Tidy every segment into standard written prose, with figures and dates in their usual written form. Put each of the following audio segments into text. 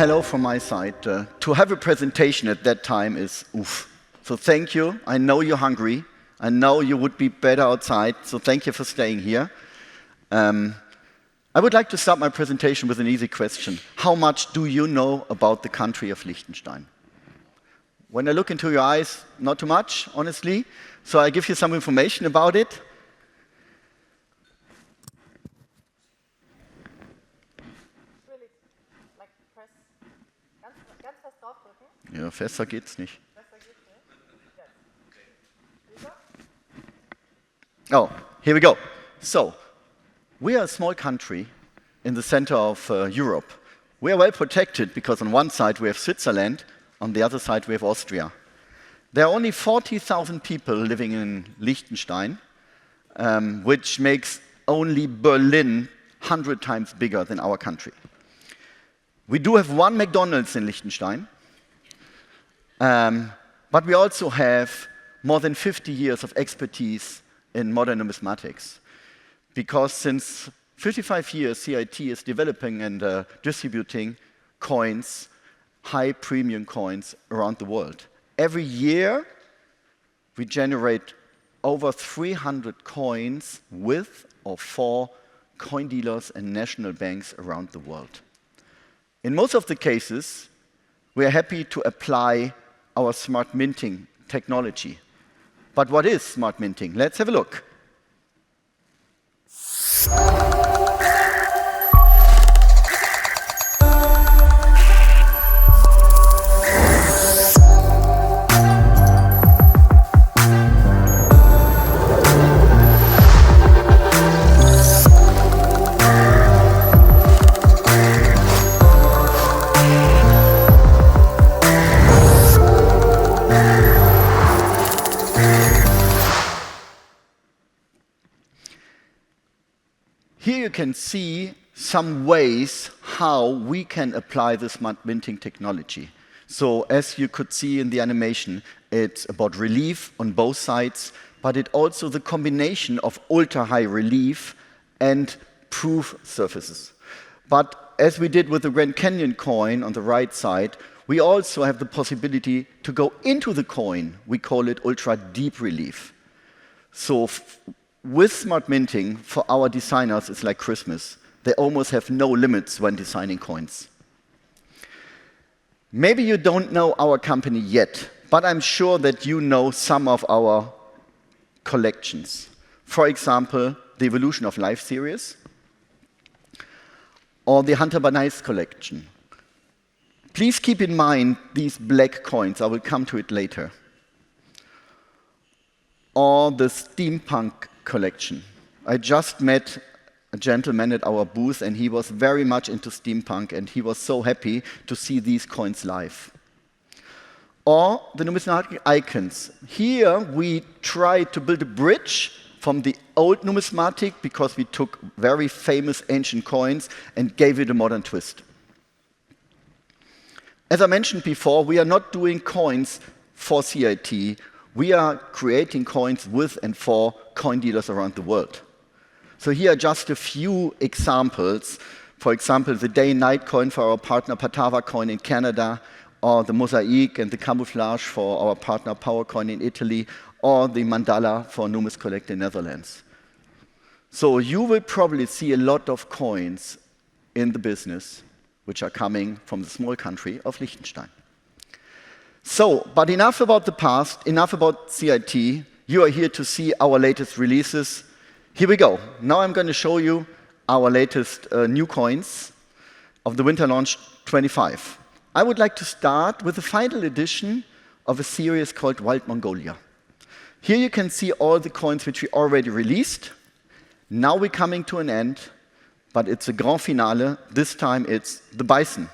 hello from my side. To have a presentation at that time is oof. So thank you. I know you're hungry. I know you would be better outside, so thank you for staying here. I would like to start my presentation with an easy question. How much do you know about the country of Liechtenstein? When I look into your eyes, not too much, honestly. So I give you some information about it. Ja, fester geht's nicht. Oh, here we go. So, we are a small country in the center of Europe. We are well protected because on one side we have Switzerland, on the other side we have Austria. There are only 40,000 people living in Liechtenstein, which makes only Berlin 100 times bigger than our country. We do have one McDonald's in Liechtenstein, but we also have more than 50 years of expertise in modern numismatics. Because since 55 years, CIT is developing and distributing coins, high premium coins around the world. Every year, we generate over 300 coins with or for coin dealers and national banks around the world. In most of the cases, we are happy to apply our smart minting technology. But what is smart minting? Let's have a look. Here you can see some ways how we can apply the smart minting technology. So as you could see in the animation, it's about relief on both sides, but it also the combination of ultra-high relief and proof surfaces. But as we did with the Grand Canyon coin on the right side, we also have the possibility to go into the coin. We call it ultra-deep relief. So with smart minting, for our designers, it's like Christmas. They almost have no limits when designing coins. Maybe you don't know our company yet, but I'm sure that you know some of our collections. For example, the Evolution of Life series or the Hunter Banais collection. Please keep in mind these black coins. I will come to it later. Or the Steampunk collection. I just met a gentleman at our booth and he was very much into steampunk and he was so happy to see these coins live. Or the numismatic icons. Here we tried to build a bridge from the old numismatic because we took very famous ancient coins and gave it a modern twist. As I mentioned before, we are not doing coins for CIT. We are creating coins with and for coin dealers around the world. So here are just a few examples. For example, the day-night coin for our partner Patava coin in Canada, or the mosaic and the camouflage for our partner Powercoin in Italy, or the mandala for Numis Collect in Netherlands. So you will probably see a lot of coins in the business which are coming from the small country of Liechtenstein. So, but enough about the past, enough about CIT. You are here to see our latest releases. Here we go. Now I'm going to show you our latest new coins of the Winter Launch 25. I would like to start with the final edition of a series called Wild Mongolia. Here you can see all the coins which we already released. Now we're coming to an end, but it's a grand finale. This time it's the bison.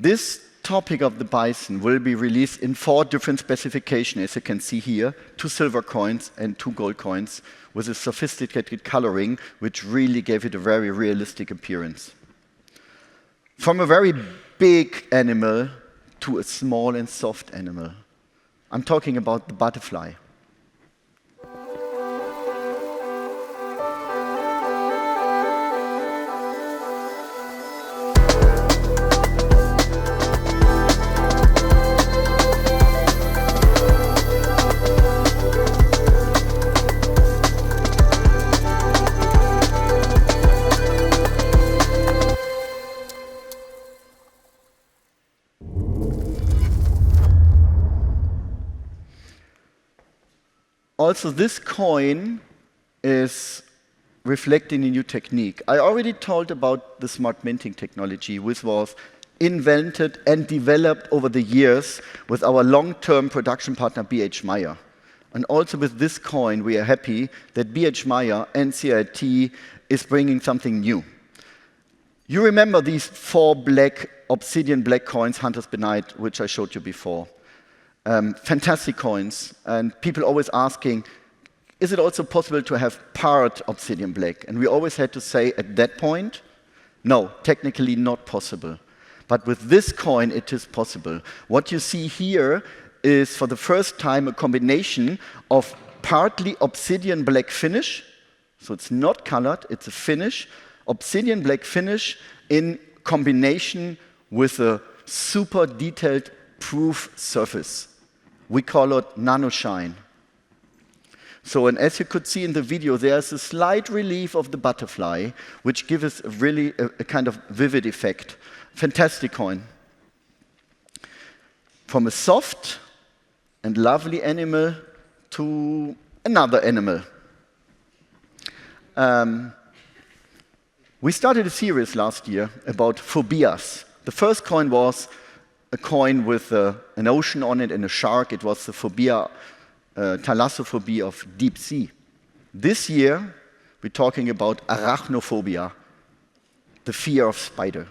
This topic of the bison will be released in 4 different specifications, as you can see here, 2 silver coins and 2 gold coins with a sophisticated coloring, which really gave it a very realistic appearance. From a very big animal to a small and soft animal. I'm talking about the butterfly. Also, this coin is reflecting a new technique. I already told about the smart minting technology, which was invented and developed over the years with our long-term production partner, B.H. Meyer. And also with this coin, we are happy that B.H. Meyer and CIT is bringing something new. You remember these 4 black, obsidian black coins, Hunter's Benite, which I showed you before. Fantastic coins, and people always asking, is it also possible to have part obsidian black? And we always had to say at that point, no, technically not possible. But with this coin, it is possible. What you see here is for the first time a combination of partly obsidian black finish, so it's not colored, it's a finish, obsidian black finish in combination with a super detailed proof surface. We call it nano shine. So, and as you could see in the video, there's a slight relief of the butterfly, which gives us really a kind of vivid effect. Fantastic coin. From a soft and lovely animal to another animal. We started a series last year about phobias. The first coin was a coin with an ocean on it and a shark. It was the phobia, thalassophobia of deep sea. This year, we're talking about arachnophobia, the fear of spider.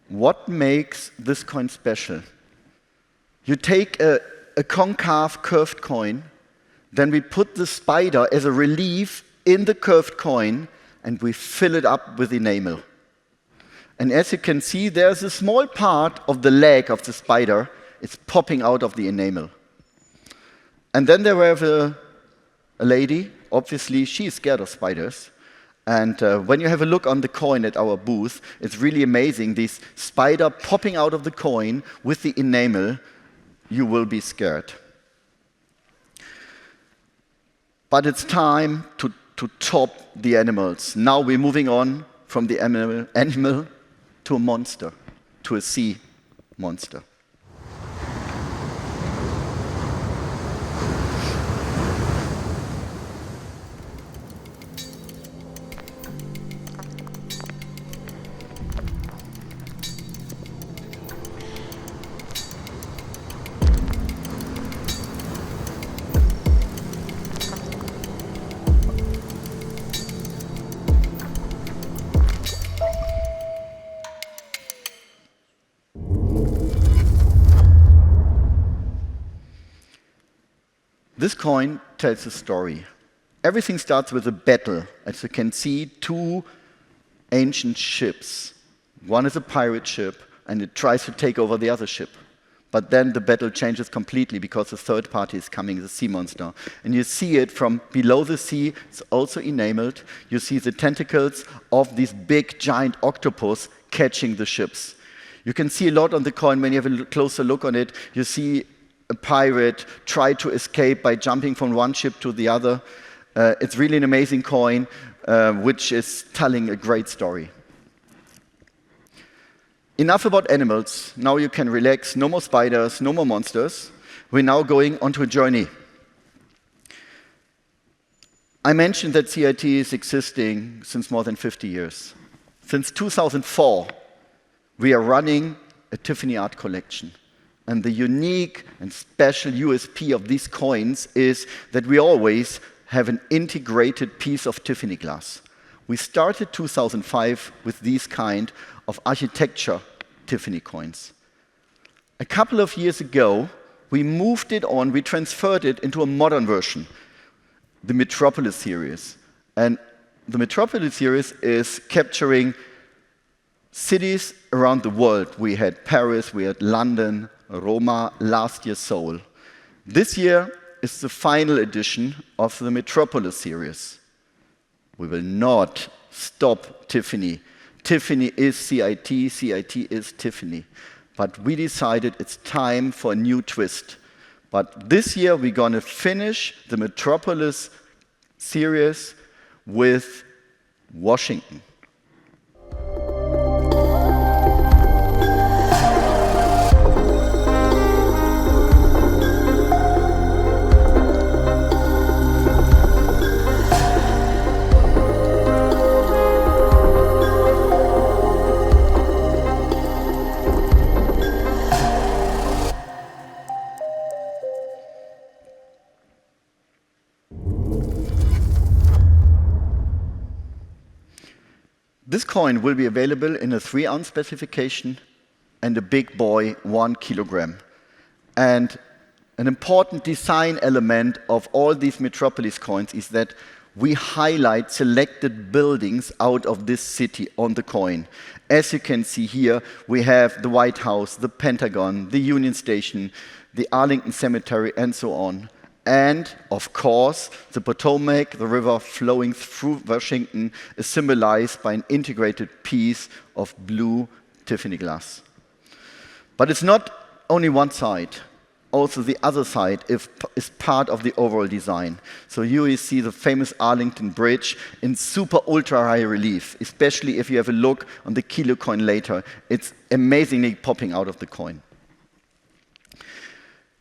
What makes this coin special? You take a concave curved coin, then we put the spider as a relief in the curved coin, and we fill it up with enamel. And as you can see, there's a small part of the leg of the spider. It's popping out of the enamel. And then there was a lady, obviously she's scared of spiders. And when you have a look on the coin at our booth, it's really amazing. This spider popping out of the coin with the enamel, you will be scared. But it's time to top the animals. Now we're moving on from the animal to a monster, to a sea monster. This coin tells a story. Everything starts with a battle. As you can see, 2 ancient ships. One is a pirate ship, and it tries to take over the other ship. But then the battle changes completely because the third party is coming, the sea monster. And you see it from below the sea, it's also enameled. You see the tentacles of this big giant octopus catching the ships. You can see a lot on the coin when you have a closer look on it. You see a pirate try to escape by jumping from one ship to the other. It's really an amazing coin, which is telling a great story. Enough about animals. Now you can relax. No more spiders, no more monsters. We're now going onto a journey. I mentioned that CIT is existing since more than 50 years. Since 2004, we are running a Tiffany art collection. And the unique and special USP of these coins is that we always have an integrated piece of Tiffany glass. We started 2005 with these kind of architecture Tiffany coins. A couple of years ago, we moved it on, we transferred it into a modern version, the Metropolis series. And the Metropolis series is capturing cities around the world. We had Paris, we had London, Roma, last year Seoul. This year is the final edition of the Metropolis series. We will not stop Tiffany. Tiffany is CIT, CIT is Tiffany. But we decided it's time for a new twist. But this year we're going to finish the Metropolis series with Washington. This coin will be available in a 3-ounce specification and a big boy 1 kilogram. And an important design element of all these Metropolis coins is that we highlight selected buildings out of this city on the coin. As you can see here, we have the White House, the Pentagon, the Union Station, the Arlington Cemetery, and so on. And, of course, the Potomac, the river flowing through Washington, is symbolized by an integrated piece of blue Tiffany glass. But it's not only one side. Also, the other side is part of the overall design. So here you see the famous Arlington Bridge in super ultra high relief, especially if you have a look on the kilo coin later. It's amazingly popping out of the coin.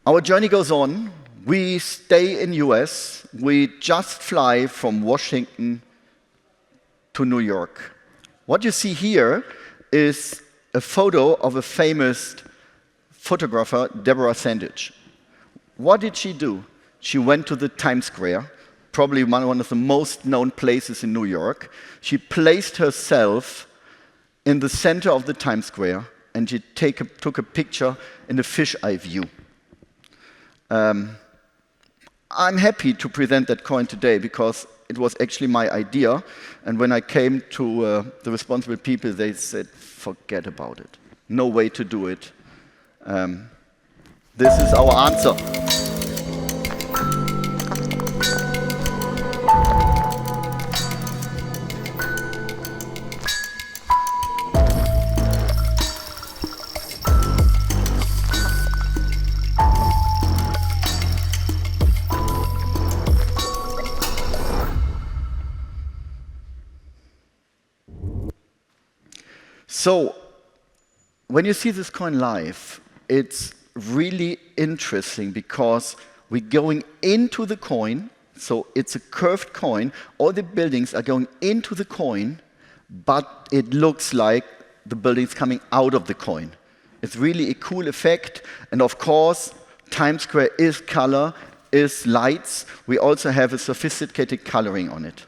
Our journey goes on. We stay in US. We just fly from Washington to New York. What you see here is a photo of a famous photographer, Deborah Sandage. What did she do? She went to the Times Square, probably one of the most known places in New York. She placed herself in the center of the Times Square, and she took a picture in a fisheye view. I'm happy to present that coin today because it was actually my idea. And when I came to the responsible people, they said, forget about it. No way to do it. This is our answer. So, when you see this coin live, it's really interesting because we're going into the coin, so it's a curved coin. All the buildings are going into the coin, but it looks like the building's coming out of the coin. It's really a cool effect, and of course, Times Square is color, is lights. We also have a sophisticated coloring on it.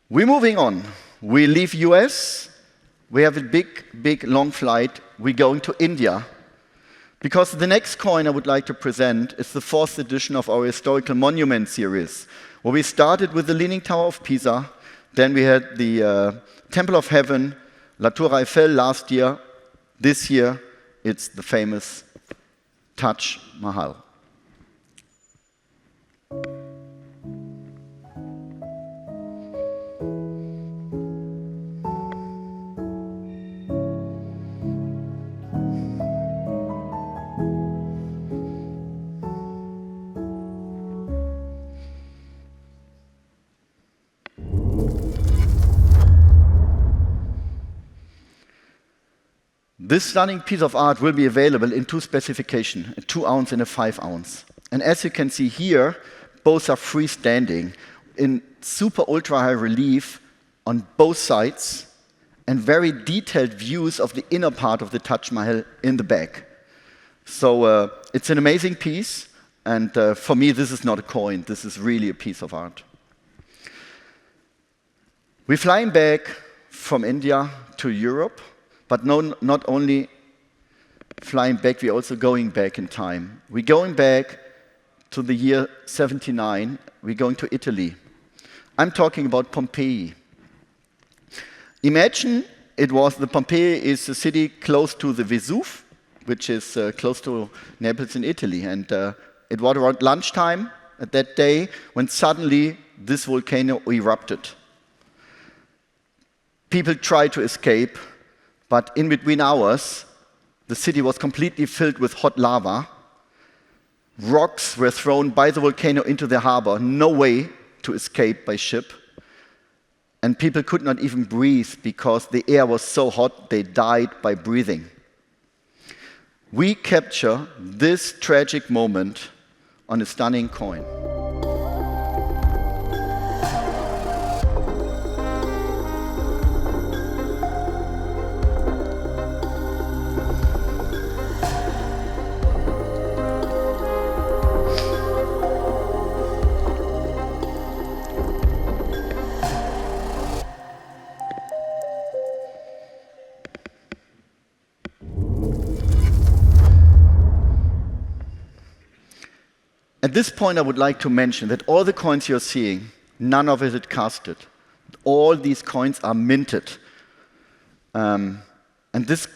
We're moving on. We leave US, we have a big, long flight. We're going to India. Because the next coin I would like to present is the 4th edition of our historical monument series, where we started with the Leaning Tower of Pisa, then we had the Temple of Heaven, La Tour Eiffel last year. This year, it's the famous Taj Mahal. This stunning piece of art will be available in two specifications, a 2 ounce and a 5 ounce. And as you can see here, both are freestanding in super ultra high relief on both sides and very detailed views of the inner part of the Taj Mahal in the back. So it's an amazing piece, and for me this is not a coin, this is really a piece of art. We're flying back from India to Europe, but not only flying back, we're also going back in time. We're going back to the year 79, we're going to Italy. I'm talking about Pompeii. Imagine Pompeii is a city close to the Vesuve, which is close to Naples in Italy. And it was around lunchtime at that day when suddenly this volcano erupted. People tried to escape, but in between hours, the city was completely filled with hot lava. Rocks were thrown by the volcano into the harbor, no way to escape by ship. And people could not even breathe because the air was so hot they died by breathing. We capture this tragic moment on a stunning coin. At this point, I would like to mention that all the coins you're seeing, none of it is casted. All these coins are minted. And this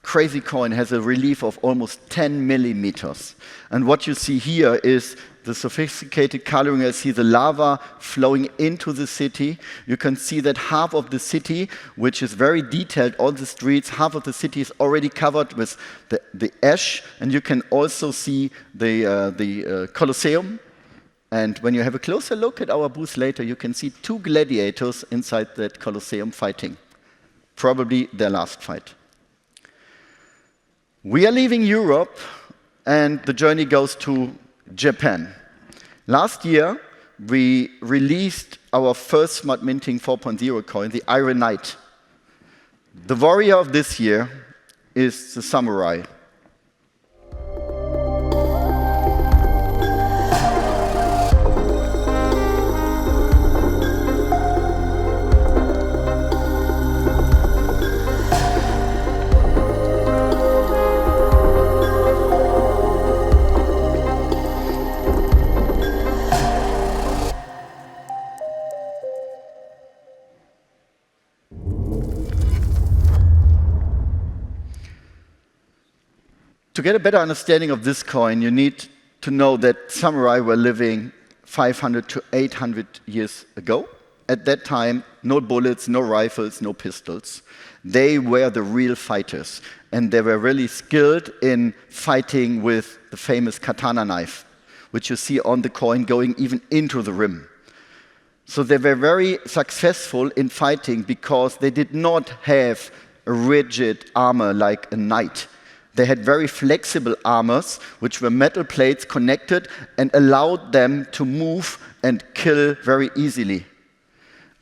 crazy coin has a relief of almost 10 millimeters. And what you see here is the sophisticated coloring. You see the lava flowing into the city. You can see that half of the city, which is very detailed, all the streets, half of the city is already covered with the ash. And you can also see the Colosseum. And when you have a closer look at our booth later, you can see 2 gladiators inside that Colosseum fighting. Probably their last fight. We are leaving Europe, and the journey goes to Japan. Last year, we released our first Smart Minting 4.0 coin, the Iron Knight. The warrior of this year is the samurai. To get a better understanding of this coin, you need to know that samurai were living 500 to 800 years ago. At that time, no bullets, no rifles, no pistols. They were the real fighters, and they were really skilled in fighting with the famous katana knife, which you see on the coin going even into the rim. So they were very successful in fighting because they did not have a rigid armor like a knight. They had very flexible armors, which were metal plates connected and allowed them to move and kill very easily.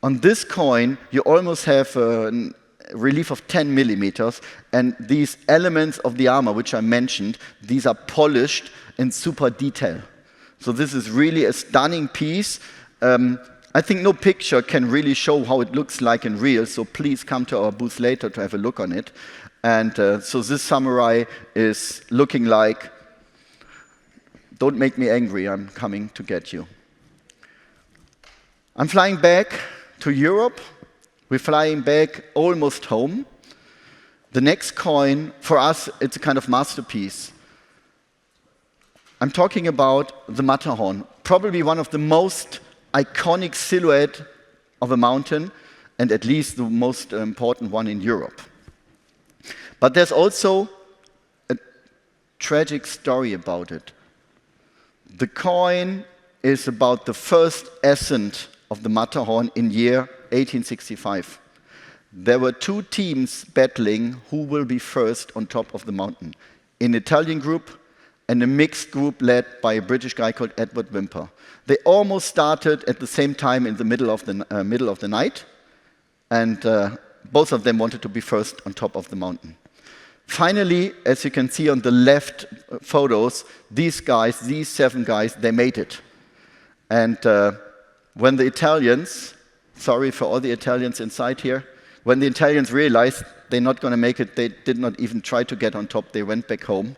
On this coin, you almost have a relief of 10 millimeters, and these elements of the armor, which I mentioned, these are polished in super detail. So this is really a stunning piece. I think no picture can really show how it looks like in real, so please come to our booth later to have a look on it. And so this samurai is looking like, don't make me angry, I'm coming to get you. I'm flying back to Europe. We're flying back almost home. The next coin, for us, it's a kind of masterpiece. I'm talking about the Matterhorn, probably one of the most iconic silhouette of a mountain, and at least the most important one in Europe. But there's also a tragic story about it. The coin is about the first ascent of the Matterhorn in year 1865. there were two teams battling who will be first on top of the mountain. An Italian group and a mixed group led by a British guy called Edward Whymper. They almost started at the same time in the middle of the night, and both of them wanted to be first on top of the mountain. Finally, as you can see on the left photos, these guys, these 7 guys, they made it. And when the Italians, sorry for all the Italians inside here, when the Italians realized they're not going to make it, they did not even try to get on top, they went back home.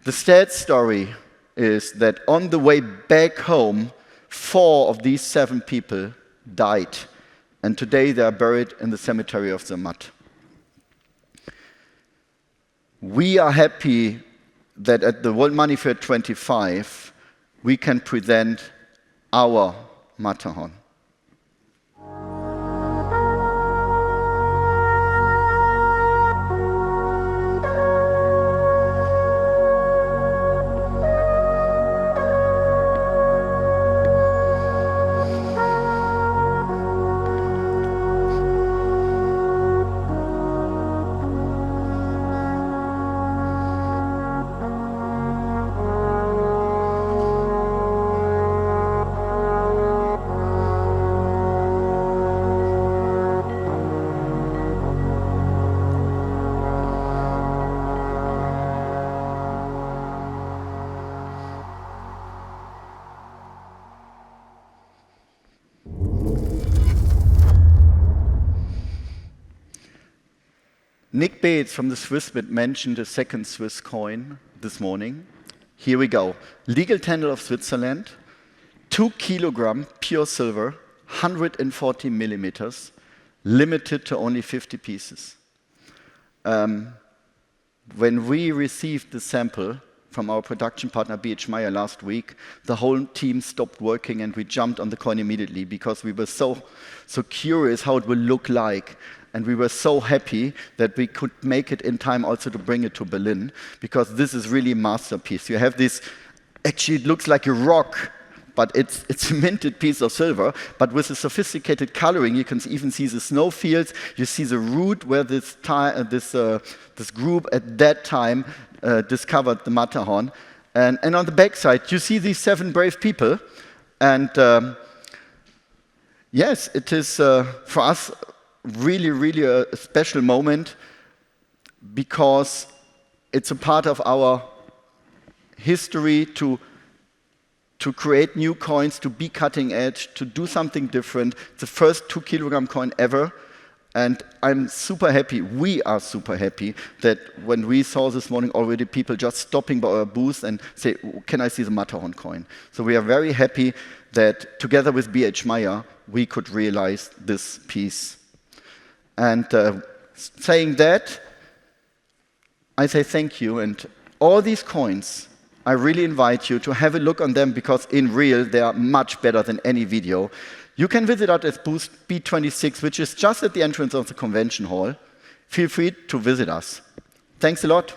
The sad story is that on the way back home, 4 of these 7 people died. And today they are buried in the cemetery of Zermatt. We are happy that at the World Money Fair 25, we can present our Matterhorn. Nick Bates from the Swissbit mentioned a second Swiss coin this morning. Here we go. Legal tender of Switzerland, 2 kilogram pure silver, 140 millimeters, limited to only 50 pieces. When we received the sample from our production partner B.H. Meyer last week, the whole team stopped working and we jumped on the coin immediately because we were so curious how it will look like. And we were so happy that we could make it in time also to bring it to Berlin, because this is really a masterpiece. You have this, actually it looks like a rock, but it's a minted piece of silver, but with a sophisticated coloring. You can even see the snowfields, you see the route where this group at that time discovered the Matterhorn. And on the backside, you see these 7 brave people. And yes, it is for us really, really a special moment, because it's a part of our history to create new coins, to be cutting edge, to do something different. It's the first 2 kilogram coin ever. And I'm super happy, we are super happy, that when we saw this morning already people just stopping by our booth and say, can I see the Matterhorn coin? So we are very happy that together with B.H. Meyer, we could realize this piece. And saying that, I say thank you. And all these coins, I really invite you to have a look on them, because in real, they are much better than any video. You can visit us at booth B26, which is just at the entrance of the convention hall. Feel free to visit us. Thanks a lot.